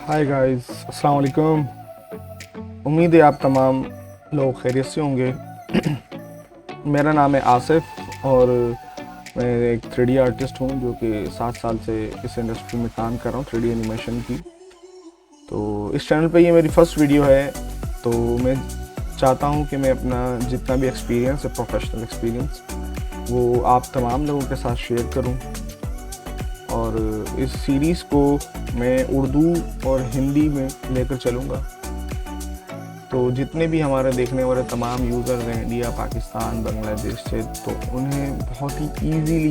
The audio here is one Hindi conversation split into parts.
हाय गाइस, अस्सलाम वालेकुम। उम्मीद है आप तमाम लोग खैरियत से होंगे। मेरा नाम है आसिफ और मैं एक 3D आर्टिस्ट हूँ जो कि 7 साल से इस इंडस्ट्री में काम कर रहा हूँ 3D एनिमेशन की। तो इस चैनल पे ये मेरी फर्स्ट वीडियो है। तो मैं चाहता हूँ कि मैं अपना जितना भी एक्सपीरियंस है, प्रोफेशनल एक्सपीरियंस, वो आप तमाम लोगों के साथ शेयर करूँ। और इस सीरीज़ को मैं उर्दू और हिंदी में लेकर चलूँगा। तो जितने भी हमारे देखने वाले तमाम यूज़र्स हैं इंडिया, पाकिस्तान, बांग्लादेश से, तो उन्हें बहुत ही ईजीली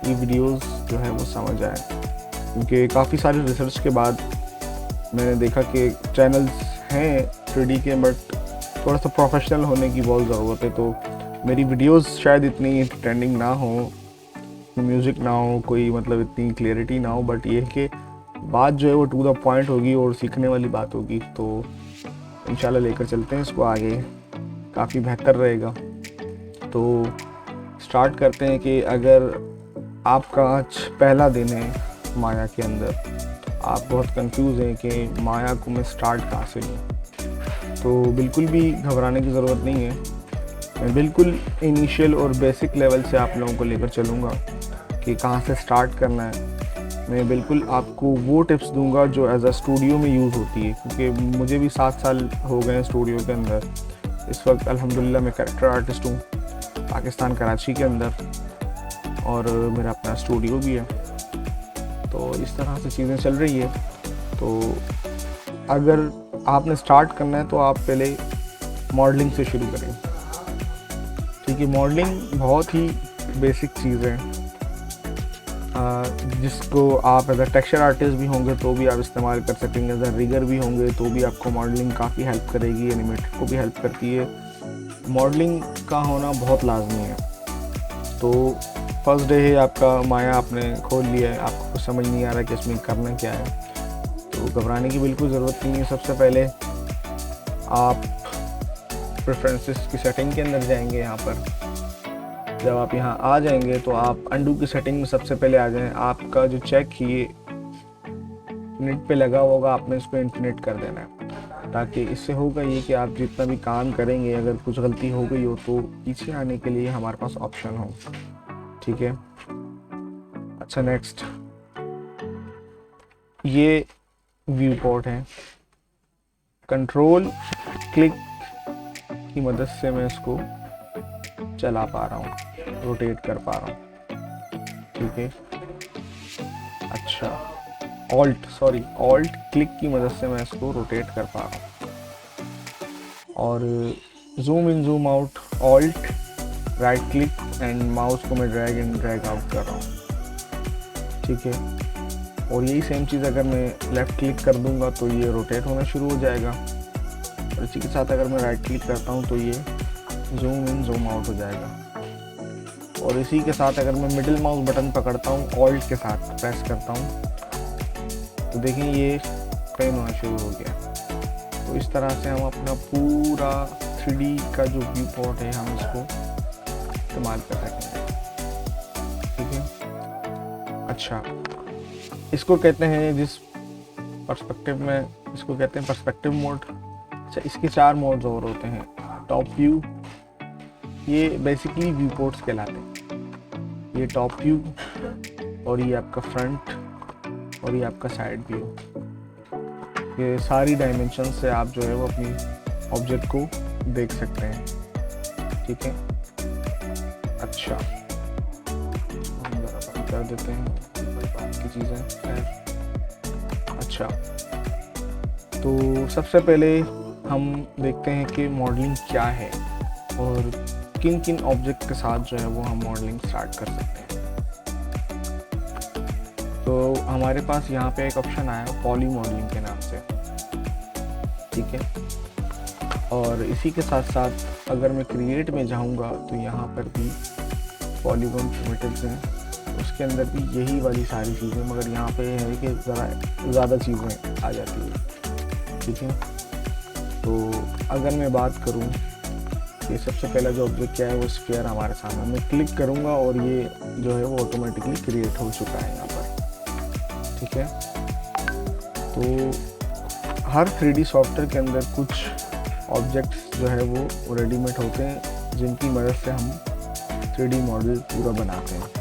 ये वीडियोस जो है वो समझ आए। क्योंकि काफ़ी सारे रिसर्च के बाद मैंने देखा कि चैनल्स हैं 3D के, बट थोड़ा सा प्रोफेशनल होने की बहुत ज़रूरत है। तो मेरी वीडियोस शायद इतनी ट्रेंडिंग ना हो, म्यूज़िक ना हो, कोई मतलब इतनी क्लियरिटी ना हो, बट ये है कि बात जो है वो टू द पॉइंट होगी और सीखने वाली बात होगी। तो इंशाल्लाह लेकर चलते हैं इसको आगे, काफ़ी बेहतर रहेगा। तो स्टार्ट करते हैं कि अगर आपका आज पहला दिन है माया के अंदर, आप बहुत कंफ्यूज हैं कि माया को मैं स्टार्ट कहाँ से लूँ, तो बिल्कुल भी घबराने की ज़रूरत नहीं है। मैं बिल्कुल इनिशियल और बेसिक लेवल से आप लोगों को लेकर चलूँगा कि कहाँ से स्टार्ट करना है। मैं बिल्कुल आपको वो टिप्स दूंगा जो एज अ स्टूडियो में यूज़ होती है, क्योंकि मुझे भी 7 साल हो गए हैं स्टूडियो के अंदर। इस वक्त अल्हम्दुलिल्लाह मैं कैरेक्टर आर्टिस्ट हूँ पाकिस्तान कराची के अंदर, और मेरा अपना स्टूडियो भी है। तो इस तरह से चीज़ें चल रही है। तो अगर आपने स्टार्ट करना है तो आप पहले मॉडलिंग से शुरू करें। ठीक है, मॉडलिंग बहुत ही बेसिक चीज़ है जिसको आप एज अ टेक्सचर आर्टिस्ट भी होंगे तो भी आप इस्तेमाल कर सकेंगे, एज अ रिगर भी होंगे तो भी आपको मॉडलिंग काफ़ी हेल्प करेगी, एनिमेटर को भी हेल्प करती है। मॉडलिंग का होना बहुत लाजमी है। तो फर्स्ट डे है आपका, माया आपने खोल लिया है, आपको कुछ समझ नहीं आ रहा कि इसमें करना क्या है, तो घबराने की बिल्कुल ज़रूरत नहीं है। सबसे पहले आप प्रेफरेंसेस की सेटिंग के अंदर जाएंगे। यहाँ पर जब आप यहाँ आ जाएंगे तो आप अंडू की सेटिंग में सबसे पहले आ जाएं। आपका जो चेक ये इन्फिनिट पे लगा होगा, आपने इसको इन्फिनिट कर देना है, ताकि इससे होगा ये कि आप जितना भी काम करेंगे अगर कुछ गलती हो गई हो तो पीछे आने के लिए हमारे पास ऑप्शन हो। ठीक है, अच्छा नेक्स्ट, ये व्यू पोर्ट है। कंट्रोल क्लिक की मदद से मैं इसको चला पा रहा हूँ, रोटेट कर पा रहा हूँ। ठीक है, अच्छा ऑल्ट क्लिक की मदद से मैं इसको रोटेट कर पा रहा हूँ। और zoom in zoom out, alt right click and mouse को मैं ड्रैग इन ड्रैग आउट कर रहा हूँ। ठीक है, और यही सेम चीज़ अगर मैं लेफ़्ट क्लिक कर दूंगा तो ये रोटेट होना शुरू हो जाएगा, और इसी के साथ अगर मैं राइट क्लिक करता हूँ तो ये जूम इन जूम आउट हो जाएगा। और इसी के साथ अगर मैं मिडिल माउस बटन पकड़ता हूँ, ऑल्ट के साथ प्रेस करता हूँ, तो देखें ये पेन होना शुरू हो गया। तो इस तरह से हम अपना पूरा 3D का जो व्यू पोर्ट है हम इसको इस्तेमाल कर सकेंगे। ठीक है, अच्छा इसको कहते हैं जिस पर्सपेक्टिव में, इसको कहते हैं पर्सपेक्टिव मोड। अच्छा, इसके 4 मोड्स और होते हैं। टॉप व्यू, ये बेसिकली व्यू पोर्ट्स कहलाते हैं। ये टॉप व्यू, और ये आपका फ्रंट, और ये आपका साइड व्यू। ये सारी डायमेंशन से आप जो है वो अपनी ऑब्जेक्ट को देख सकते हैं। ठीक है, अच्छा हम ज़रा बंद कर देते हैं, कोई बात की चीज़ें। अच्छा, तो सबसे पहले हम देखते हैं कि मॉडलिंग क्या है और किन किन ऑब्जेक्ट के साथ जो है वो हम मॉडलिंग स्टार्ट कर सकते हैं। तो हमारे पास यहाँ पे एक ऑप्शन आया पॉली मॉडलिंग के नाम से। ठीक है, और इसी के साथ साथ अगर मैं क्रिएट में जाऊँगा तो यहाँ पर भी पॉलीगॉन प्रिमिटिव्स हैं, उसके अंदर भी यही वाली सारी चीज़ें, मगर यहाँ पे है कि ज़रा ज़्यादा चीज़ें आ जाती है। ठीक है, तो अगर मैं बात करूँ कि सबसे पहला जो ऑब्जेक्ट क्या है वो स्फीयर हमारे सामने, मैं क्लिक करूँगा और ये जो है वो ऑटोमेटिकली क्रिएट हो चुका है यहाँ पर। ठीक है, तो हर 3D सॉफ्टवेयर के अंदर कुछ ऑब्जेक्ट्स जो है वो रेडीमेड होते हैं जिनकी मदद से हम 3D मॉडल पूरा बनाते हैं।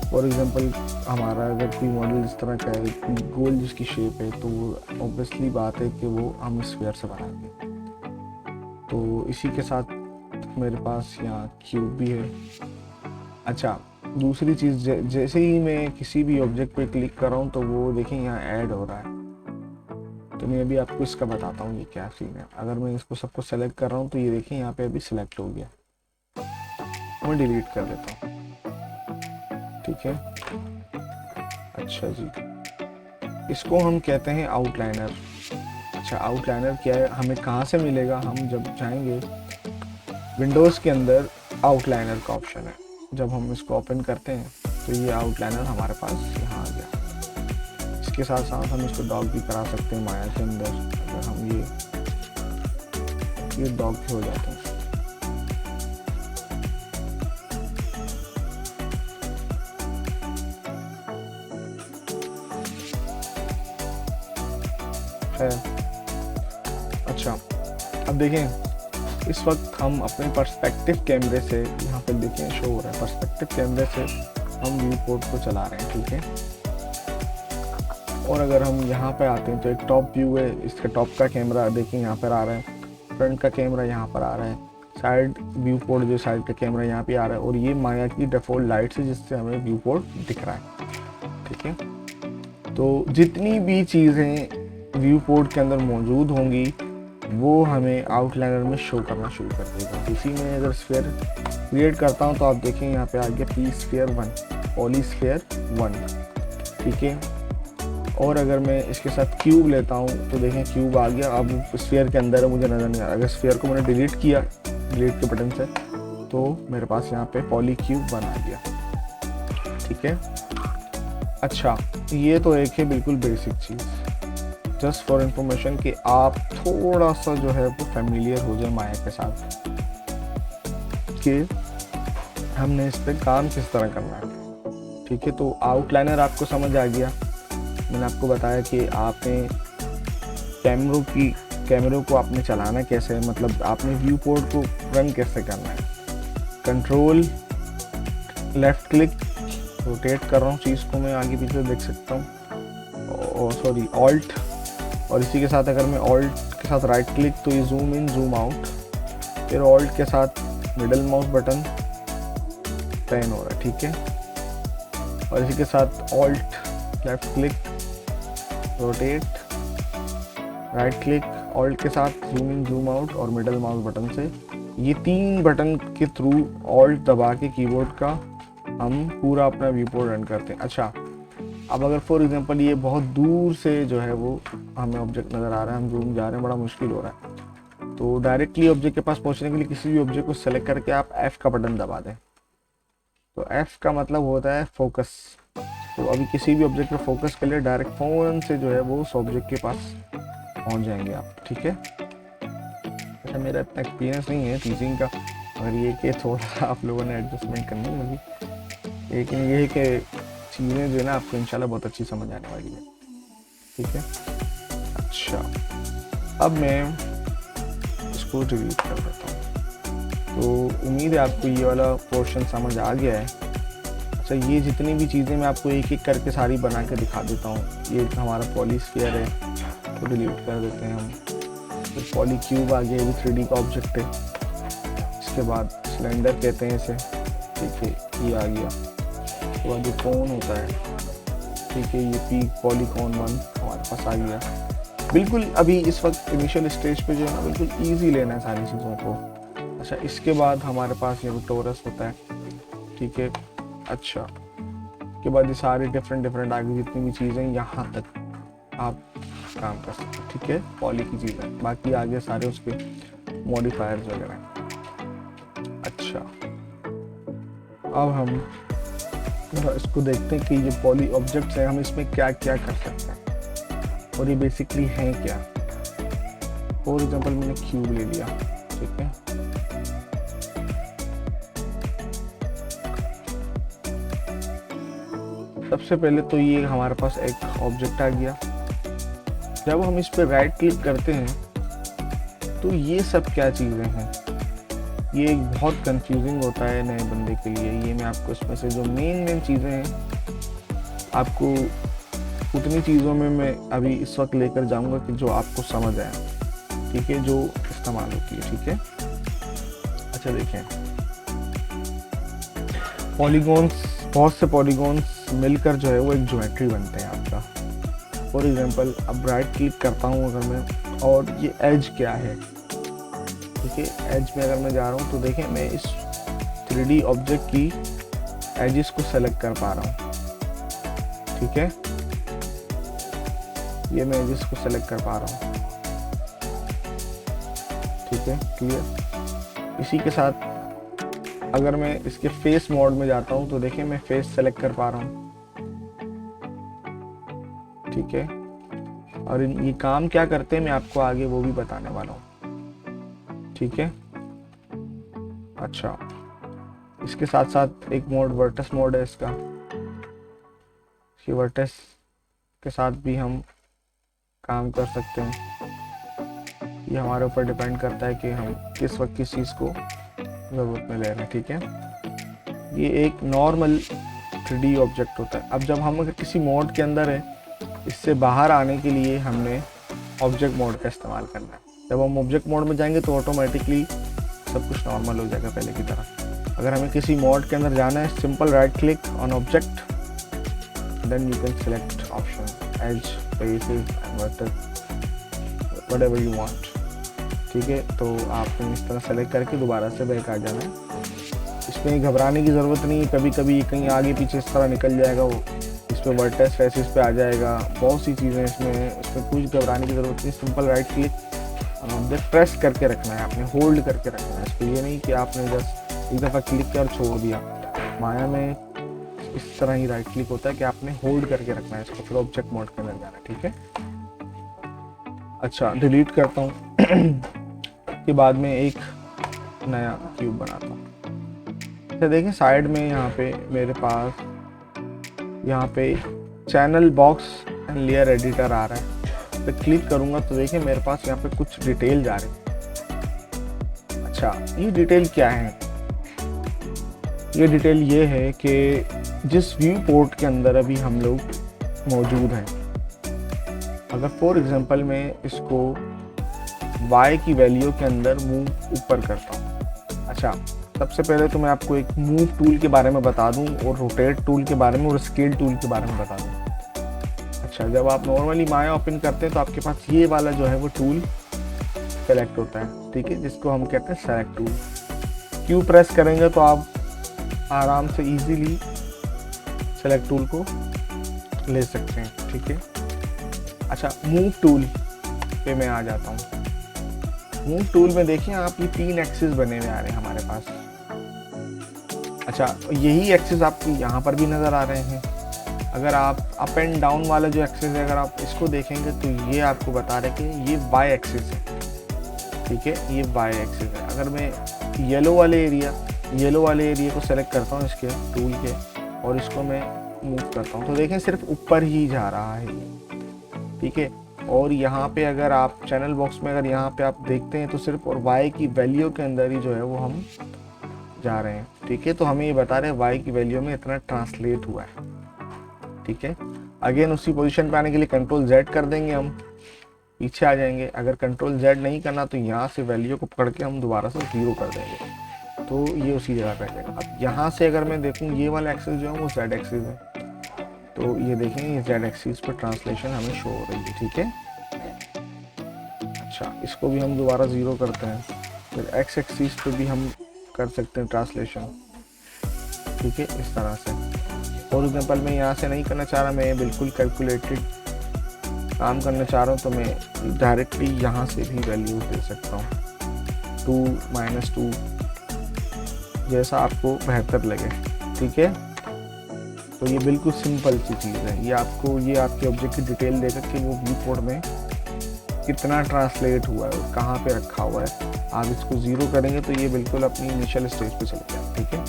फॉर एग्ज़ाम्पल हमारा अगर कोई मॉडल इस तरह का है, गोल जिसकी शेप है, तो ऑब्वियसली बात है कि वो हम स्फीयर से बनाएंगे। तो इसी के साथ मेरे पास यहाँ क्यूब भी है। अच्छा, दूसरी चीज़, जैसे ही मैं किसी भी ऑब्जेक्ट पे क्लिक कर रहा हूँ तो वो देखें यहाँ ऐड हो रहा है। तो मैं अभी आपको इसका बताता हूँ ये क्या सीन है। अगर मैं इसको सबको सेलेक्ट कर रहा हूँ तो ये देखें यहाँ पे अभी सिलेक्ट हो गया। मैं डिलीट कर देता हूँ, ठीक है। अच्छा जी, इसको हम कहते हैं आउटलाइनर। अच्छा, आउटलाइनर क्या है, हमें कहाँ से मिलेगा? हम जब जाएंगे विंडोज़ के अंदर आउटलाइनर का ऑप्शन है, जब हम इसको ओपन करते हैं तो ये आउटलाइनर हमारे पास यहाँ आ गया। इसके साथ साथ हम इसको डॉग भी करा सकते हैं माया के अंदर। अगर हम ये डॉग भी हो जाते हैं। अच्छा, अब देखें इस वक्त हम अपने पर्सपेक्टिव कैमरे से, यहाँ पे देखें शो हो रहा है, पर्सपेक्टिव कैमरे से हम व्यू पोर्ट को चला रहे हैं, ठीक है। और अगर हम यहाँ पे आते हैं तो एक टॉप व्यू है, इसका टॉप का कैमरा देखें यहाँ पर आ रहा है, फ्रंट का कैमरा यहाँ पर आ रहा है, साइड व्यू पोर्ट जो साइड का कैमरा यहाँ पे आ रहा है, और ये माया की डिफ़ॉल्ट लाइट है जिससे हमें व्यू पोर्ट दिख रहा है, ठीक है। तो जितनी भी चीज़ें व्यू पोर्ट के अंदर मौजूद होंगी वो हमें आउटलाइनर में शो करना शुरू कर देगा। इसी में अगर स्फीयर क्रिएट करता हूँ तो आप देखें यहाँ पे आ गया पी स्फीयर 1, पॉली स्फीयर 1, ठीक है। और अगर मैं इसके साथ क्यूब लेता हूँ तो देखें क्यूब आ गया। अब स्फीयर के अंदर है, मुझे नज़र नहीं आ रहा। अगर स्फीयर को मैंने डिलीट किया डिलीट के बटन से तो मेरे पास यहाँ पे पॉली क्यूब 1 आ गया, ठीक है। अच्छा, ये तो एक है बिल्कुल basic cheese, just for information कि आप थोड़ा सा जो है वो फेमिलियर हो जाए माया के साथ कि हमने इस पर काम किस तरह करना है, ठीक है। तो आउटलाइनर आपको समझ आ गया। मैंने आपको बताया कि आपने कैमरों को आपने चलाना कैसे है, मतलब आपने व्यू पोर्ट को रन कैसे करना है। कंट्रोल लेफ़्ट क्लिक, रोटेट कर रहा हूँ चीज़ को मैं आगे पीछे देख सकता हूँ, सॉरी ऑल्ट, और इसी के साथ अगर मैं ऑल्ट के साथ राइट क्लिक तो ये जूम इन जूम आउट, फिर ऑल्ट के साथ मिडल माउस बटन पैन हो रहा है, ठीक है। और इसी के साथ alt left click rotate, right click alt के साथ जूम इन जूम आउट, और मिडल माउस बटन से ये 3 बटन के थ्रू ऑल्ट दबा के कीबोर्ड का हम पूरा अपना व्यू पोर्ट रन करते हैं। अच्छा, अब अगर फॉर एग्जांपल ये बहुत दूर से जो है वो हमें ऑब्जेक्ट नज़र आ रहा है, हम जूम जा रहे हैं, बड़ा मुश्किल हो रहा है, तो डायरेक्टली ऑब्जेक्ट के पास पहुंचने के लिए किसी भी ऑब्जेक्ट को सेलेक्ट करके आप F का बटन दबा दें। तो F का मतलब होता है फोकस। तो अभी किसी भी ऑब्जेक्ट पर फोकस के लिए डायरेक्ट फ़ोन से जो है वो उस ऑब्जेक्ट के पास पहुँच जाएंगे आप, ठीक है। अच्छा, मेरा इतना एक्सपीरियंस नहीं है टीचिंग का, और ये कि थोड़ा आप लोगों ने एडजस्टमेंट करनी होगी, लेकिन ये है कि चीज़ें जो है ना आपको इंशाल्लाह बहुत अच्छी समझ आने वाली है, ठीक है। अच्छा, अब मैं इसको डिलीट कर देता हूँ। तो उम्मीद है आपको ये वाला पोर्शन समझ आ गया है। अच्छा, ये जितनी भी चीज़ें मैं आपको एक एक करके सारी बना के दिखा देता हूँ। ये हमारा पॉली स्फीयर है, तो डिलीट कर देते हैं हम। फिर पॉली क्यूब आ गया, ये 3D का ऑब्जेक्ट है। इसके बाद सिलेंडर कहते हैं इसे, ठीक है, ये आ गया। उसके बाद जो कौन होता है, ठीक है, ये पी पॉलीकॉन 1 हमारे पास आ गया। बिल्कुल अभी इस वक्त इनिशियल स्टेज पे जो है ना बिल्कुल ईजी लेना है सारी चीज़ों को। अच्छा, इसके बाद हमारे पास ये टोरस होता है, ठीक है। अच्छा, के बाद ये सारे डिफरेंट आगे जितनी भी चीज़ें यहाँ तक आप काम कर सकते हैं, ठीक है, पॉली की चीज़ें। बाकी आगे सारे उसके मॉडिफायर्स वगैरह हैं। अच्छा, अब हम इसको देखते हैं कि ये पॉली ऑब्जेक्ट्स हैं, हम इसमें क्या क्या कर सकते हैं और ये बेसिकली हैं क्या। फॉर एग्जांपल मैंने क्यूब ले लिया, ठीक है। सबसे पहले तो ये हमारे पास एक ऑब्जेक्ट आ गया, जब हम इस पर राइट क्लिक करते हैं तो ये सब क्या चीज़ें हैं, ये एक बहुत कंफ्यूजिंग होता है नए बंदे के लिए। ये मैं आपको इसमें से जो मेन चीज़ें हैं, आपको उतनी चीज़ों में मैं अभी इस वक्त लेकर जाऊंगा कि जो आपको समझ आए, ठीक है, जो इस्तेमाल होती है, ठीक है। अच्छा देखें, पॉलीगॉन्स, बहुत से पॉलीगॉन्स मिलकर जो है वो एक ज्योमेट्री बनते हैं आपका। फॉर एग्जांपल अब राइट क्लिक करता हूँ अगर मैं, और ये एज क्या है, ठीक है, एज में अगर मैं जा रहा हूँ तो देखें मैं इस 3D ऑब्जेक्ट की एजेस को सेलेक्ट कर पा रहा हूँ, ठीक है, ये मैं एजेस को सेलेक्ट कर पा रहा हूँ, ठीक है, क्लियर। इसी के साथ अगर मैं इसके फेस मोड में जाता हूँ तो देखिए मैं फेस सेलेक्ट कर पा रहा हूँ, ठीक है। और ये काम क्या करते हैं मैं आपको आगे वो भी बताने वाला हूँ, ठीक है। अच्छा, इसके साथ साथ एक मोड वर्टेक्स मोड है इसका, वर्टेक्स के साथ भी हम काम कर सकते हैं। ये हमारे ऊपर डिपेंड करता है कि हम किस वक्त किस चीज़ को ज़रूरत में ले रहे हैं, ठीक है। ये एक नॉर्मल 3D ऑब्जेक्ट होता है। अब जब हम अगर किसी मोड के अंदर है, इससे बाहर आने के लिए हमने ऑब्जेक्ट मोड का इस्तेमाल करना है। जब हम ऑब्जेक्ट मोड में जाएंगे तो ऑटोमेटिकली सब कुछ नॉर्मल हो जाएगा पहले की तरह। अगर हमें किसी मोड के अंदर जाना है, simple right click on object, then you can select option edge, faces and vertex, whatever you want, ठीक है। तो आपने इस तरह सेलेक्ट करके दोबारा से बैक आ जाना है। इसमें घबराने की ज़रूरत नहीं है, कभी कभी कहीं आगे पीछे इस तरह निकल जाएगा, वो इस पर वर्टेक्स फेसेस पे आ जाएगा, बहुत सी चीज़ें इसमें कुछ घबराने की ज़रूरत नहीं। Simple right click object press करके रखना है, आपने होल्ड करके रखना है इसको। ये नहीं कि आपने जस्ट एक दफ़ा क्लिक किया और छोड़ दिया। माया में इस तरह ही राइट क्लिक होता है कि आपने होल्ड करके रखना है इसको, फिर ऑब्जेक्ट मोड के अंदर जाना है, ठीक है। अच्छा, डिलीट करता हूँ के बाद में एक नया क्यूब बनाता हूँ। अच्छा देखिए साइड में यहाँ पे मेरे पास यहाँ पे channel box and layer editor आ रहा है। तो क्लिक करूँगा तो देखिए मेरे पास यहाँ पे कुछ डिटेल जा रही है। अच्छा, ये डिटेल क्या है? ये डिटेल ये है कि जिस व्यू पोर्ट के अंदर अभी हम लोग मौजूद हैं, अगर फॉर एग्जांपल मैं इसको y की वैल्यू के अंदर मूव ऊपर करता हूँ। अच्छा, सबसे पहले तो मैं आपको एक मूव टूल के बारे में बता दूं और रोटेट टूल के बारे में और स्केल टूल के बारे में बता दूं। अच्छा, जब आप नॉर्मली माया ओपन करते हैं तो आपके पास ये वाला जो है वो टूल सेलेक्ट होता है, ठीक है, जिसको हम कहते हैं सेलेक्ट टूल। क्यू प्रेस करेंगे तो आप आराम से इजीली सेलेक्ट टूल को ले सकते हैं, ठीक है। अच्छा, मूव टूल पे मैं आ जाता हूँ। मूव टूल में देखिए आप ये 3 एक्सिस बने हुए आ रहे हैं हमारे पास। अच्छा, यही एक्सिस आपको यहाँ पर भी नज़र आ रहे हैं। अगर आप अप एंड डाउन वाला जो एक्सिस है, अगर आप इसको देखेंगे तो ये आपको बता रहे कि ये वाई एक्सिस है, ठीक है, ये वाई एक्सिस है। अगर मैं येलो वाले एरिया को सेलेक्ट करता हूँ इसके टूल के और इसको मैं मूव करता हूँ तो देखें सिर्फ ऊपर ही जा रहा है, ठीक है। और यहाँ पे अगर आप चैनल बॉक्स में अगर यहाँ पे आप देखते हैं तो सिर्फ और y की वैल्यू के अंदर ही जो है वो हम जा रहे हैं, ठीक है। तो हमें ये बता रहे हैं y की वैल्यू में इतना ट्रांसलेट हुआ है, ठीक है। अगेन उसी पोजीशन पे आने के लिए कंट्रोल Z कर देंगे, हम पीछे आ जाएंगे। अगर कंट्रोल Z नहीं करना तो यहाँ से वैल्यू को पकड़ के हम दोबारा से 0 कर देंगे तो ये उसी जगह पे आ जाएगा। अब यहाँ से अगर मैं देखूँ ये वाला एक्सिस जो है वो Z एक्सिस है, तो ये देखें ये Z एक्सिस पर ट्रांसलेशन हमें शो हो रही है, ठीक है। अच्छा, इसको भी हम दोबारा 0 करते हैं, फिर X एक्सिस पे भी हम कर सकते हैं ट्रांसलेशन, ठीक है, इस तरह से। फॉर एग्जांपल मैं यहाँ से नहीं करना चाह रहा, मैं बिल्कुल कैलकुलेटेड काम करना चाह रहा हूँ तो मैं डायरेक्टली यहाँ से भी वैल्यूज दे सकता हूँ, 2 - 2 जैसा आपको बेहतर लगे, ठीक है। तो ये बिल्कुल सिंपल सी चीज़ है। ये आपके ऑब्जेक्ट की डिटेल देगा कि वो व्यू पोर्ट में कितना ट्रांसलेट हुआ है, कहाँ पे रखा हुआ है। आप इसको 0 करेंगे तो ये बिल्कुल अपनी इनिशियल स्टेज पे चले जाए, ठीक है।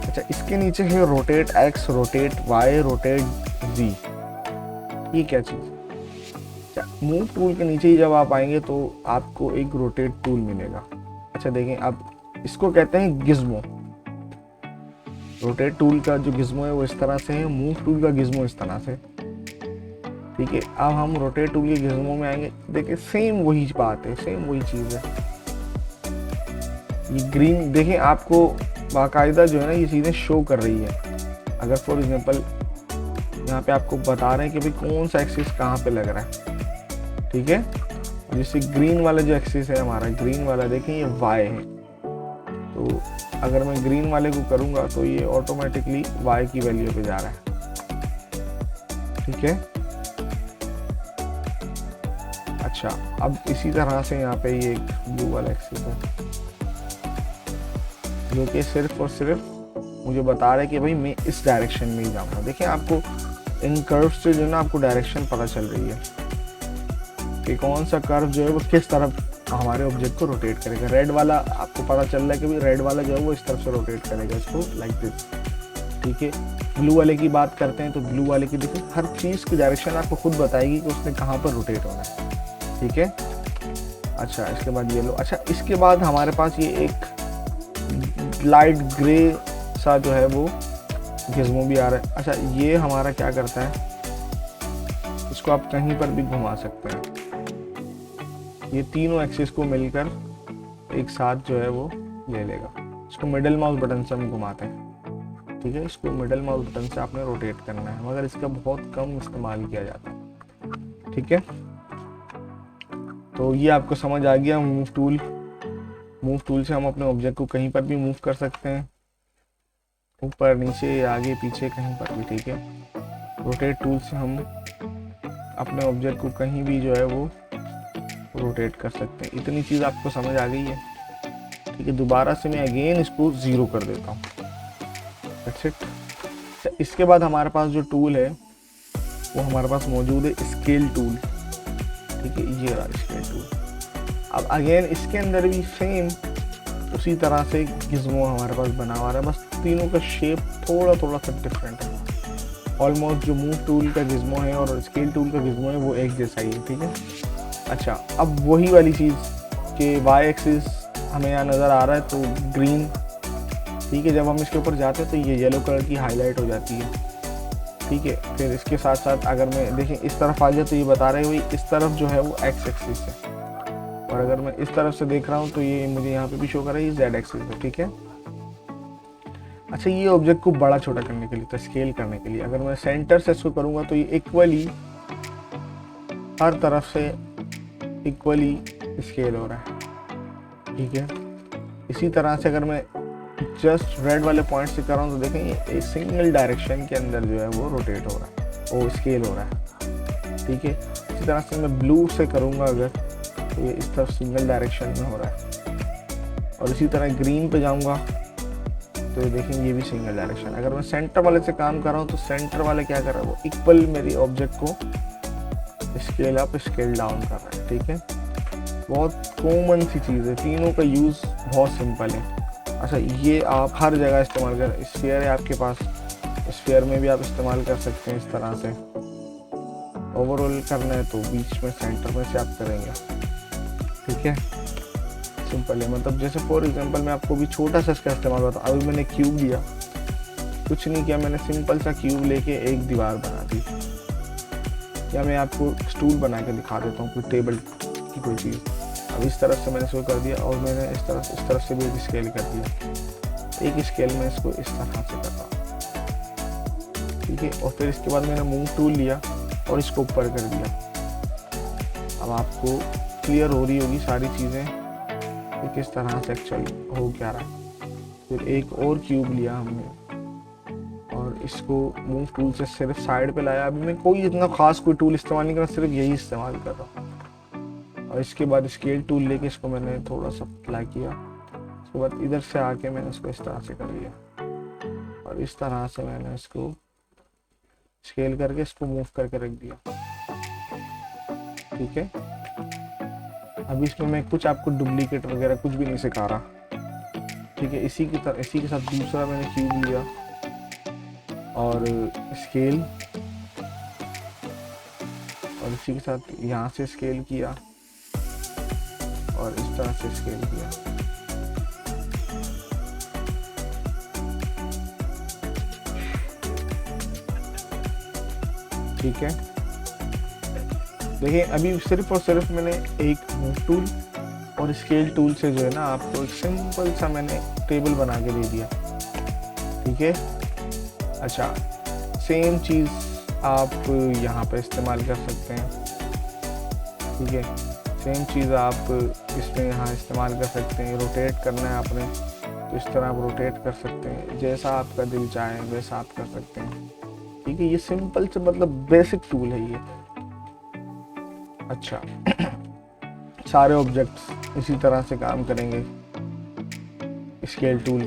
अच्छा, इसके नीचे है rotate x, rotate y, rotate z। ये क्या चीज़? मूव टूल के नीचे ही जब आप आएंगे तो आपको एक रोटेट टूल मिलेगा। अच्छा देखें, अब इसको कहते हैं गिज्मो। रोटेट टूल का जो गिज्मो है वो इस तरह से है, मूव टूल का गिज्मो इस तरह से। ठीक है, अब हम रोटेट टूल के गिज्मो में आएंगे, देखिए सेम वही बात है, सेम वही चीज़ है। ये ग्रीन देखें, आपको बाकायदा जो है ना ये चीज़ें शो कर रही है। अगर फॉर एग्जांपल यहाँ पे आपको बता रहे हैं कि भाई कौन सा एक्सिस कहाँ पे लग रहा है। ठीक है, जैसे ग्रीन वाला जो एक्सिस है हमारा, ग्रीन वाला देखें ये वाई है, तो अगर मैं ग्रीन वाले को करूँगा तो ये ऑटोमेटिकली वाई की वैल्यू पे जा रहा है। ठीक है, अच्छा अब इसी तरह से यहाँ पे ये एक ब्लू वाला एक्सिस है जो कि सिर्फ और सिर्फ मुझे बता रहा है कि भाई मैं इस डायरेक्शन में ही जाऊँगा। देखिए आपको इन कर्व से जो है ना आपको डायरेक्शन पता चल रही है कि कौन सा कर्व जो है वो किस तरफ हमारे ऑब्जेक्ट को रोटेट करेगा। रेड वाला आपको पता चल रहा है कि भाई रेड वाला जो है वो इस तरफ से रोटेट करेगा इसको, लाइक दिस। ठीक है, ब्लू वाले की बात करते हैं तो ब्लू वाले की देखिए हर चीज़ की डायरेक्शन आपको खुद बताएगी कि उसने कहाँ पर रोटेट होना है। ठीक है, अच्छा इसके बाद येलो। अच्छा इसके बाद हमारे पास ये एक लाइट ग्रे सा जो है वो गिज्मो भी आ रहा है। अच्छा ये हमारा क्या करता है, इसको आप कहीं पर भी घुमा सकते हैं। ये तीनों एक्सिस को मिलकर एक साथ जो है वो ले लेगा। इसको मिडिल माउस बटन से हम घुमाते हैं। ठीक है, इसको मिडिल माउस बटन से आपने रोटेट करना है, मगर इसका बहुत कम इस्तेमाल किया जाता है। ठीक है, तो ये आपको समझ आ गया मूव टूल। मूव टूल से हम अपने ऑब्जेक्ट को कहीं पर भी मूव कर सकते हैं, ऊपर नीचे आगे पीछे कहीं पर भी। ठीक है, रोटेट टूल से हम अपने ऑब्जेक्ट को कहीं भी जो है वो रोटेट कर सकते हैं। इतनी चीज़ आपको समझ आ गई है। ठीक है, दोबारा से मैं अगेन इसको 0 कर देता हूँ। That's it. इसके बाद हमारे पास जो टूल है वो हमारे पास मौजूद है स्केल टूल। ठीक है, ये रहा स्केल टूल। अब अगेन इसके अंदर भी सेम उसी तरह से गिज्मो हमारे पास बना हुआ है, बस तीनों का शेप थोड़ा थोड़ा सा डिफरेंट है। ऑलमोस्ट जो मूव टूल का गिज्मो है और स्केल टूल का गिज्मो है वो एक जैसा ही है। ठीक है, अच्छा अब वही वाली चीज़ कि वाई एक्सिस हमें यहाँ नज़र आ रहा है तो ग्रीन। ठीक है, जब हम इसके ऊपर जाते हैं तो ये येलो कलर की हाईलाइट हो जाती है। ठीक है, फिर इसके साथ साथ अगर मैं देखें इस तरफ आ जाए तो ये बता रहे हैं भाई इस तरफ जो है वो एक्स एक्सिस है, और अगर मैं इस तरफ से देख रहा हूँ तो ये मुझे यहाँ पे भी शो कर रहा है ये जेड एक्सिस है। ठीक है, अच्छा ये ऑब्जेक्ट को बड़ा छोटा करने के लिए तो स्केल करने के लिए अगर मैं सेंटर से इसको करूँगा तो ये इक्वली हर तरफ से इक्वली स्केल हो रहा है। ठीक है, इसी तरह से अगर मैं जस्ट रेड वाले पॉइंट से कर रहा हूँ तो देखें ये सिंगल डायरेक्शन के अंदर जो है वो रोटेट हो रहा है, वो स्केल हो रहा है। ठीक है, इसी तरह से मैं ब्लू से करूँगा अगर तो ये इस तरफ सिंगल डायरेक्शन में हो रहा है, और इसी तरह ग्रीन पे जाऊँगा तो ये देखें ये भी सिंगल डायरेक्शन। अगर मैं सेंटर वाले से काम कर रहा हूँ तो सेंटर वाले क्या कर रहा है वो इक्वल मेरी ऑब्जेक्ट को स्केल अप स्केल डाउन कर रहा है। ठीक है, बहुत कॉमन सी चीज़ है, तीनों का यूज़ बहुत सिंपल है। अच्छा ये आप हर जगह इस्तेमाल कर, स्फीयर है आपके पास, स्फीयर में भी आप इस्तेमाल कर सकते हैं इस तरह से। ओवरऑल करना है तो बीच में सेंटर में से आप करेंगे। ठीक है, सिंपल है। मतलब जैसे फॉर एग्जांपल मैं आपको भी छोटा सा इसका इस्तेमाल करता हूँ। अभी मैंने क्यूब लिया, कुछ नहीं किया, मैंने सिंपल सा क्यूब लेके एक दीवार बना दी। या मैं आपको स्टूल बना के दिखा देता हूँ, कोई टेबल की कोई चीज़। अब इस तरफ से मैंने इसको कर दिया और मैंने इस तरफ से भी एक स्केल कर दिया। एक स्केल में इसको इस तरह से कर रहा। ठीक है, और फिर इसके बाद मैंने मूव टूल लिया और इसको ऊपर कर दिया। अब आपको क्लियर हो रही होगी सारी चीज़ें कि किस तरह से एक्चुअली हो क्या रहा। फिर एक और क्यूब लिया हमने और इसको मूव टूल से सिर्फ साइड पे लाया। अभी मैं कोई इतना खास कोई टूल इस्तेमाल नहीं कर रहा, सिर्फ यही इस्तेमाल कर रहा हूँ। और इसके बाद स्केल टूल लेके इसको मैंने थोड़ा सा अप्लाई किया। उसके बाद इधर से आके मैंने इसको इस तरह से कर लिया और इस तरह से मैंने इसको स्केल करके इसको मूव करके रख दिया। ठीक है, अभी इसमें मैं कुछ आपको डुप्लीकेट वगैरह कुछ भी नहीं सिखा रहा। ठीक है, इसी के साथ दूसरा मैंने क्यूब लिया और स्केल और इसी के साथ यहाँ से स्केल किया और इस तरह से स्केल किया। ठीक है, देखिए अभी सिर्फ और सिर्फ मैंने एक मूव टूल और स्केल टूल से जो है ना आपको एक सिंपल सा मैंने टेबल बना के दे दिया। ठीक है, अच्छा सेम चीज़ आप यहाँ पे इस्तेमाल कर सकते हैं। ठीक है, सेम चीज़ आप इसमें यहाँ इस्तेमाल कर सकते हैं। रोटेट करना है आपने तो इस तरह आप रोटेट कर सकते हैं, जैसा आपका दिल चाहे वैसा आप कर सकते हैं। ठीक है, ये सिंपल से मतलब बेसिक टूल है ये। अच्छा सारे ऑब्जेक्ट्स इसी तरह से काम करेंगे। स्केल टूल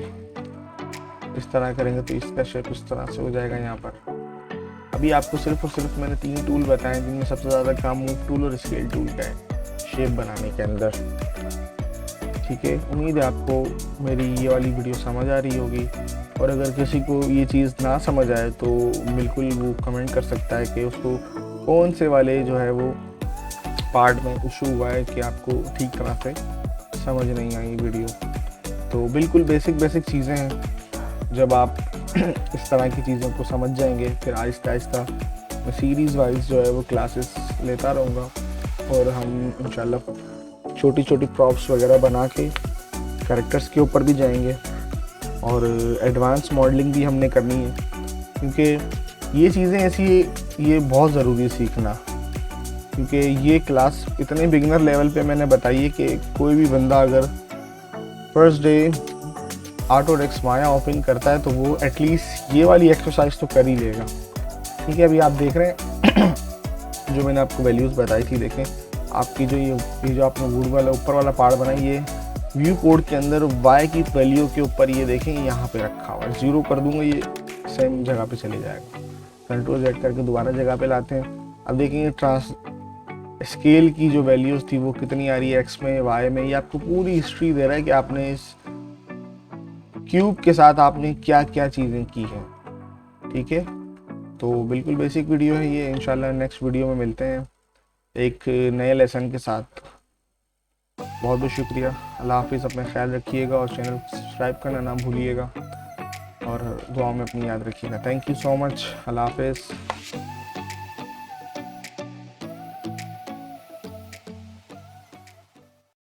इस तरह करेंगे तो इसका शेप इस तरह से हो जाएगा यहाँ पर। अभी आपको सिर्फ और सिर्फ मैंने 3 टूल बताए जिनमें सबसे ज़्यादा काम मूव टूल और स्केल टूल का है शेप बनाने के अंदर। ठीक है, उम्मीद है आपको मेरी ये वाली वीडियो समझ आ रही होगी, और अगर किसी को ये चीज़ ना समझ आए तो बिल्कुल वो कमेंट कर सकता है कि उसको कौन से वाले जो है वो पार्ट में इशू हुआ है कि आपको ठीक तरह से समझ नहीं आई वीडियो। तो बिल्कुल बेसिक चीज़ें हैं। जब आप इस तरह की चीज़ों को समझ जाएंगे फिर आहिस्ता आहिस्ता मैं सीरीज़ वाइज जो है वो क्लासेस लेता रहूँगा, और हम इंशाल्लाह छोटी छोटी प्रॉप्स वगैरह बना के कैरेक्टर्स के ऊपर भी जाएंगे, और एडवांस मॉडलिंग भी हमने करनी है, क्योंकि ये चीज़ें ऐसी ये बहुत ज़रूरी है सीखना। क्योंकि ये क्लास इतने बिगिनर लेवल पे मैंने बताई है कि कोई भी बंदा अगर फर्स्ट डे ऑटोडेस्क माया ओपन करता है तो वो एटलीस्ट ये वाली एक्सरसाइज तो कर ही लेगा। ठीक है, अभी आप देख रहे हैं जो मैंने आपको वैल्यूज़ बताई थी, देखें आपकी जो ये जो आपने वुड वाला ऊपर वाला पार्ट बनाई, ये व्यू कोड के अंदर y की वैल्यू के ऊपर ये देखें यहाँ पे रखा हुआ है। 0 कर दूंगा ये सेम जगह पे चले जाएगा। कंट्रोल Z करके दोबारा जगह पे लाते हैं। अब देखेंगे स्केल की जो वैल्यूज़ थी वो कितनी आ रही है x में y में। ये आपको पूरी हिस्ट्री दे रहा है कि आपने इस क्यूब के साथ आपने क्या क्या चीज़ें की हैं। ठीक है, तो बिल्कुल बेसिक वीडियो है ये। इंशाल्लाह नेक्स्ट वीडियो में मिलते हैं एक नए लेसन के साथ। बहुत बहुत शुक्रिया, अल्लाह हाफिज़, अपना ख्याल रखिएगा और चैनल सब्सक्राइब करना ना भूलिएगा, और दुआ में अपनी याद रखिएगा। थैंक यू सो मच, अल्लाह हाफिज़।